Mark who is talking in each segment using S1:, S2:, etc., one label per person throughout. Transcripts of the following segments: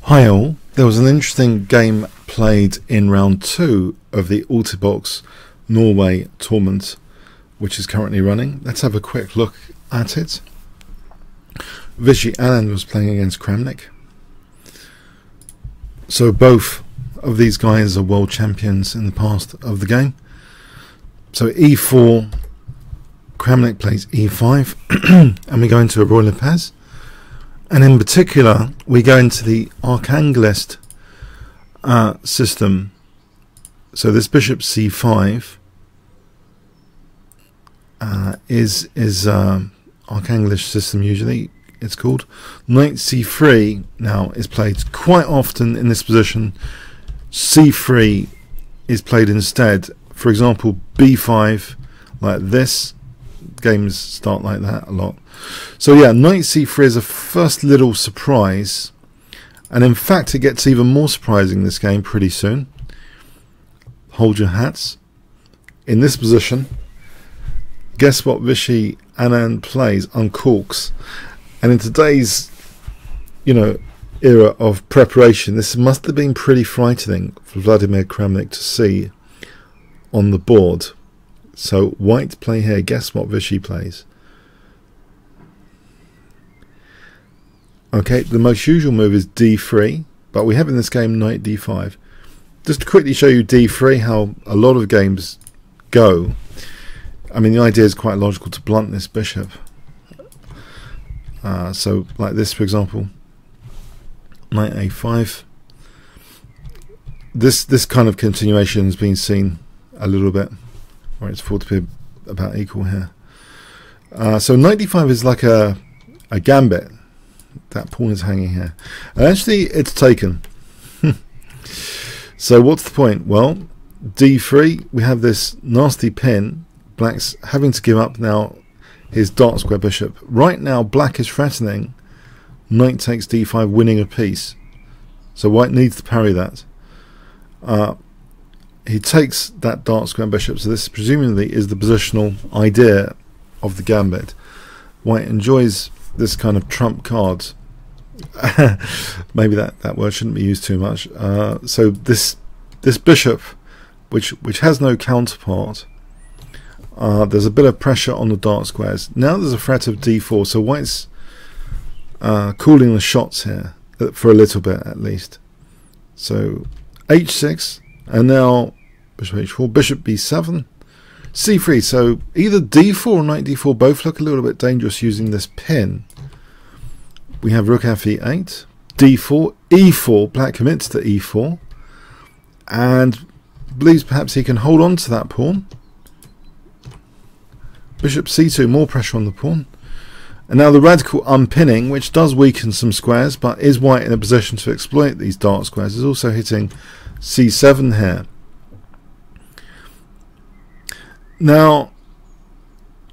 S1: Hi all, there was an interesting game played in round 2 of the Altibox Norway tournament, which is currently running. Let's have a quick look at it. Anand was playing against Kramnik. So both of these guys are world champions in the past of the game. So e4, Kramnik plays e5, and we go into a Royal Paz. And in particular, we go into the Archangelist system. So this bishop c5 is Archangelist system usually, it's called. Knight c3 now is played quite often in this position. c3 is played instead. For example, b5 like this. Games start like that a lot. So yeah, knight c3 is a first little surprise, and in fact it gets even more surprising this game pretty soon. Hold your hats. In this position, guess what Anand plays? Uncorks. And in today's era of preparation, this must have been pretty frightening for Vladimir Kramnik to see on the board. So white play here. Guess what Vishy plays? Okay, the most usual move is d3, but we have in this game knight d5. Just to quickly show you d3, how a lot of games go. I mean, the idea is quite logical to blunt this bishop. So like this, for example, knight a5. This kind of continuation has been seen a little bit, where it's thought to be about equal here. So knight d5 is like a gambit. That pawn is hanging here, and actually it's taken. So what's the point? Well, d3, we have this nasty pin. Black's having to give up now his dark square bishop. Right now black is threatening knight takes d5, winning a piece. So white needs to parry that. He takes that dark square bishop, so this presumably is the positional idea of the gambit. White enjoys this kind of trump card. Maybe that word shouldn't be used too much. So this bishop, which has no counterpart, there's a bit of pressure on the dark squares. Now there's a threat of d4, so white's cooling the shots here for a little bit at least. So h6, and now bishop h4, bishop b7, c3. So either d4 or knight d4 both look a little bit dangerous using this pin. We have rook f8, d4, e4. Black commits to e4 and believes perhaps he can hold on to that pawn. Bishop c2, more pressure on the pawn. And now the radical unpinning, which does weaken some squares, but is white in a position to exploit these dark squares, is also hitting c7 here. Now,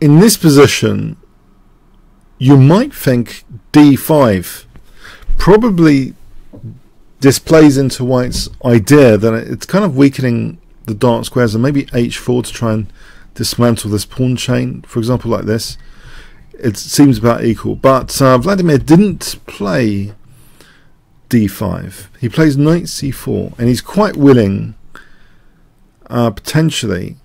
S1: in this position, you might think d5 probably displays into white's idea that it's kind of weakening the dark squares, and maybe h4 to try and dismantle this pawn chain, for example, like this. It seems about equal, but Vladimir didn't play d5. He plays knight c4, and he's quite willing, potentially,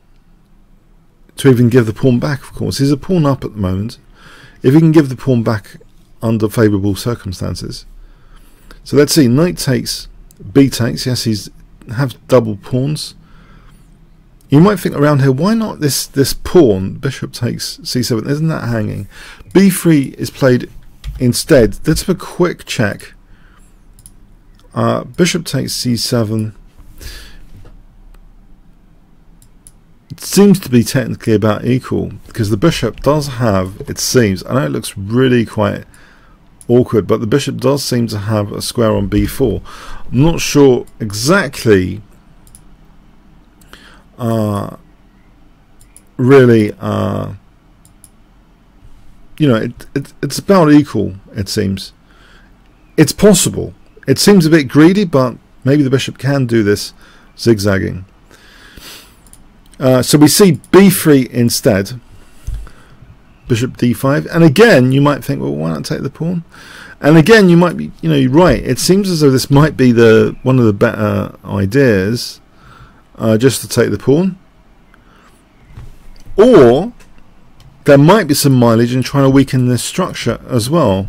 S1: to even give the pawn back. Of course, he's a pawn up at the moment. If he can give the pawn back under favourable circumstances. So let's see. Knight takes, b takes. Yes, he's have double pawns. You might think around here, why not this pawn? Bishop takes c7. Isn't that hanging? b3 is played instead. Let's have a quick check. Bishop takes c7. It seems to be technically about equal, because the bishop does have, it seems, I know it looks really quite awkward, but the bishop does seem to have a square on b4. I'm not sure exactly really it's about equal, it seems. It's possible. It seems a bit greedy, but maybe the bishop can do this zigzagging. So we see b3 instead, bishop d5, and again you might think, well, why not take the pawn? And again, you might be, you're right. It seems as though this might be one of the better ideas, just to take the pawn. Or there might be some mileage in trying to weaken this structure as well.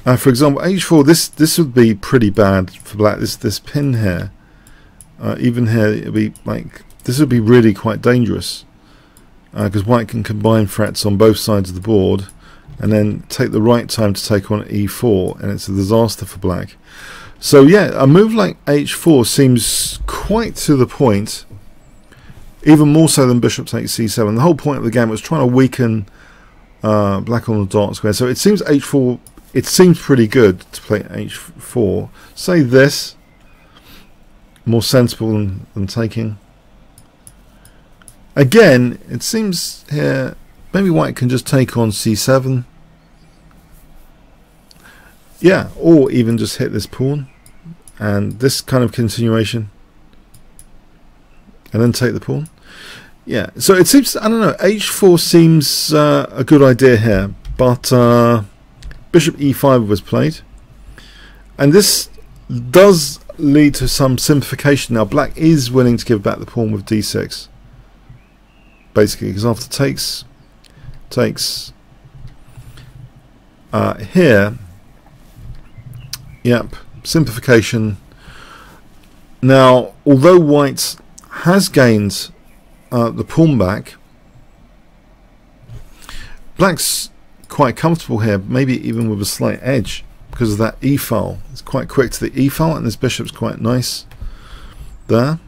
S1: For example, h4. This would be pretty bad for black. This pin here, even here, it'd be like this would be really quite dangerous, because white can combine threats on both sides of the board, and then take the right time to take on e4, and it's a disaster for black. So yeah, a move like h4 seems quite to the point, even more so than bishop takes c7. The whole point of the game was trying to weaken black on the dark square. So it seems h4, it seems pretty good to play h4. Say this, more sensible than taking. Again, it seems here maybe white can just take on c7. Yeah, or even just hit this pawn and this kind of continuation, and then take the pawn. Yeah, so it seems, I don't know, h4 seems a good idea here, but bishop e5 was played, and this does lead to some simplification. Now black is willing to give back the pawn with d6, basically, because after takes here, yep, simplification. Now although white has gained the pawn back, black's quite comfortable here, maybe even with a slight edge because of that e-file. It's quite quick to the e-file, and this bishop's quite nice there.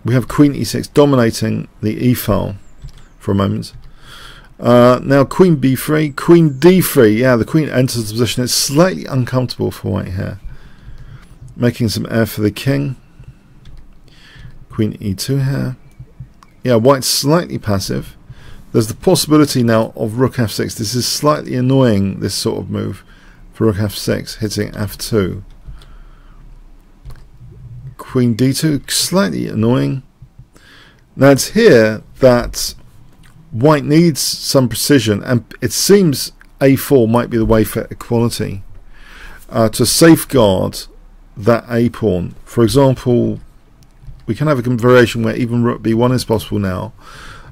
S1: We have queen e6 dominating the e-file for a moment. Now queen b3, queen d3. Yeah, the queen enters the position. It's slightly uncomfortable for white here, making some air for the king. Queen e2 here. Yeah, white's slightly passive. There's the possibility now of rook f6. This is slightly annoying, this sort of move for rook f6, hitting f2. Queen d2, slightly annoying. Now it's here that white needs some precision, and it seems a4 might be the way for equality, to safeguard that a pawn. For example, we can have a variation where even rook b1 is possible now,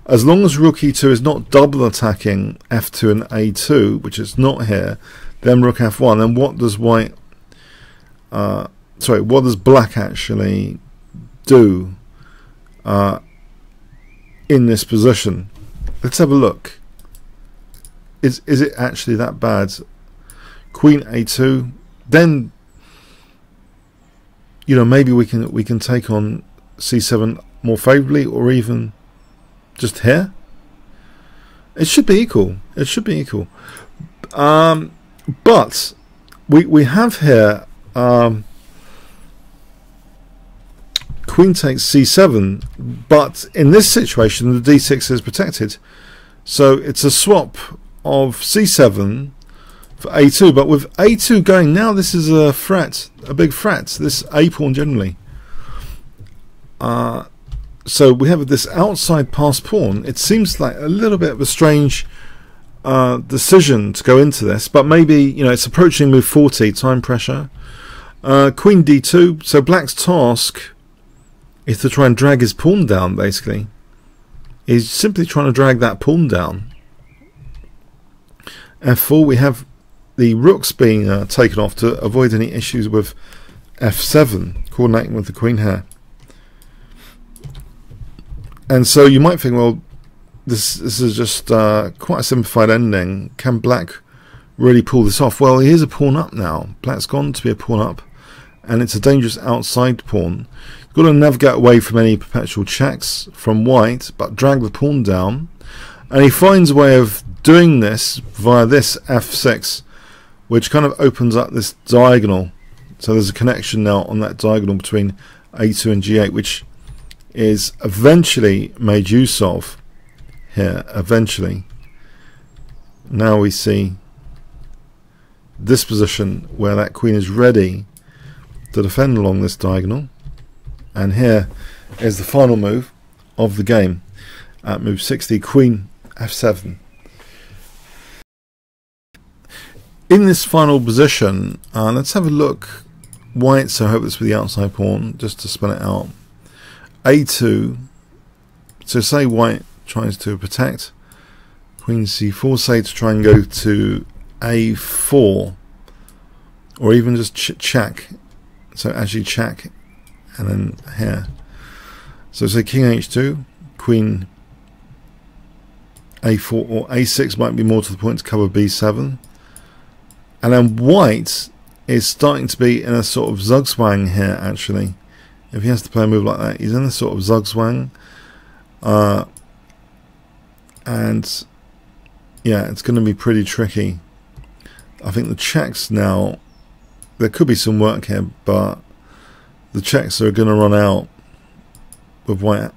S1: as long as rook e2 is not double attacking f2 and a2, which is not here. Then rook f1. And what does white what does black actually do in this position? Let's have a look. Is it actually that bad? Queen a2, then maybe we can take on c7 more favorably, or even just here. It should be equal. It should be equal. But we have here queen takes c7, but in this situation the d6 is protected, so it's a swap of c7 for a2. But with a2 going now, this is a threat, a big threat, this a pawn generally. So we have this outside pass pawn. It seems like a little bit of a strange decision to go into this, but maybe it's approaching move 40, time pressure. Queen d2. So black's task is to try and drag his pawn down. Basically, he's simply trying to drag that pawn down. f4. We have the rooks being taken off to avoid any issues with f7, coordinating with the queen here. And so you might think, well, this is just quite a simplified ending. Can black really pull this off? Well, he is a pawn up now. Black's gone to be a pawn up, and it's a dangerous outside pawn. You've got to navigate away from any perpetual checks from white, but drag the pawn down. And he finds a way of doing this via this f6, which kind of opens up this diagonal. So there's a connection now on that diagonal between a2 and g8, which is eventually made use of here. Eventually, now we see this position where that queen is ready to defend along this diagonal, and here is the final move of the game at move 60, queen f7. in this final position, let's have a look. White, so I hope it's with the outside pawn, just to spell it out. A2. So say white tries to protect. Queen c4, say to try and go to a4. Or even just check. So actually check. And then here. So say king h2, queen a4 or a6 might be more to the point to cover b7. And then white is starting to be in a sort of zugzwang here, actually. If he has to play a move like that, he's in a sort of zugzwang. And yeah, it's going to be pretty tricky. I think the checks now, there could be some work here, but the checks are going to run out with white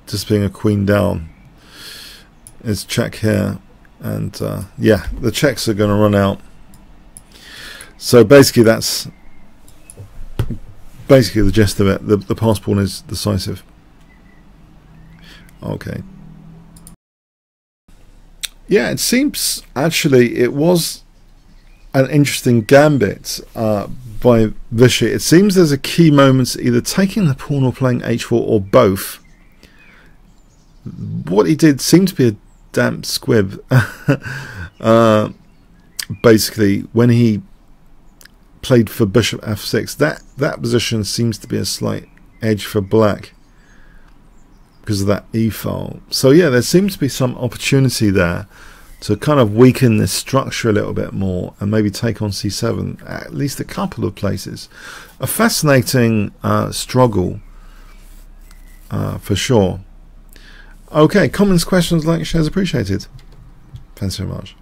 S1: just being a queen down. It's check here, and yeah, the checks are going to run out. So basically that's basically the gist of it. The pass pawn is decisive. Okay. Yeah, it seems actually it was an interesting gambit by Vishy. It seems there's a key moment, either taking the pawn or playing h4 or both. What he did seemed to be a damp squib. Basically, when he played for bishop f6, that position seems to be a slight edge for black because of that e-file. So yeah, there seems to be some opportunity there to kind of weaken this structure a little bit more and maybe take on c7 at least a couple of places. A fascinating struggle for sure. Okay, comments, questions, likes, shares appreciated. Thanks so much.